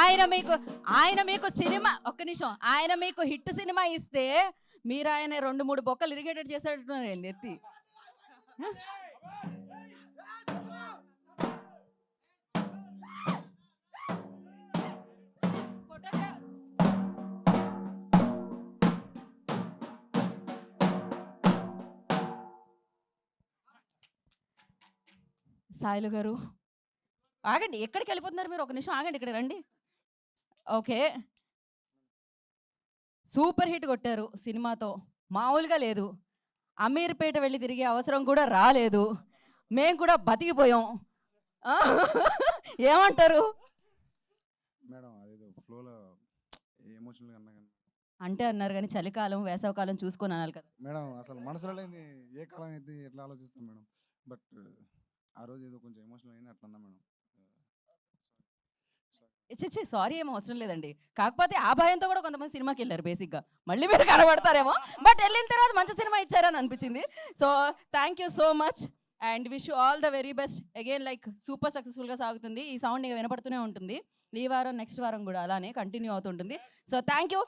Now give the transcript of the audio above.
ఆయన మీకు సినిమా, ఒక్క నిమిషం, ఆయన మీకు హిట్ సినిమా ఇస్తే మీరు ఆయన 2-3 బొక్కలు ఇరిగేటెడ్ చేసేటట్టున్నారండి ఎత్తి. సాయిలు గారు ఆగండి, ఎక్కడికి వెళ్ళిపోతున్నారు మీరు? ఒక నిమిషం ఆగండి, ఇక్కడ రండి. ఓకే, సూపర్ హిట్ కొట్టారు సినిమాతో, మామూలుగా లేదు. అమీర్పేట వెళ్ళి తిరిగే అవసరం కూడా రాలేదు, మేము కూడా బతికిపోయాం. ఏమంటారు మేడం? అదేదో ఫ్లోలో ఎమోషనల్గా అన్నా కానీ అంటే అన్నారు కానీ చలికాలం వేసవకాలం చూసుకొని అనాలి కదా మేడం. అసలు మనసులో లేని ఏ కాలం అయితే ఎట్లా ఆలోచిస్తాం మేడం. బట్ ఆ రోజు ఏదో కొంచెం ఎమోషనల్ అయినా అట్లా అన్నా మేడం. సారీ, ఏమో అవసరం లేదండి. కాకపోతే ఆ భయంతో కూడా కొంతమంది సినిమాకి వెళ్ళారు బేసిక్గా, మళ్ళీ మీరు కనబడతారేమో, బట్ వెళ్ళిన తర్వాత మంచి సినిమా ఇచ్చారని అనిపించింది. So thank you so much and wish you all the very best again. Like super సక్సెస్ఫుల్గా సాగుతుంది, ఈ సౌండ్ వినపడుతూనే ఉంటుంది. ఈ వారం నెక్స్ట్ వారం కూడా అలానే కంటిన్యూ అవుతుంటుంది. So thank you.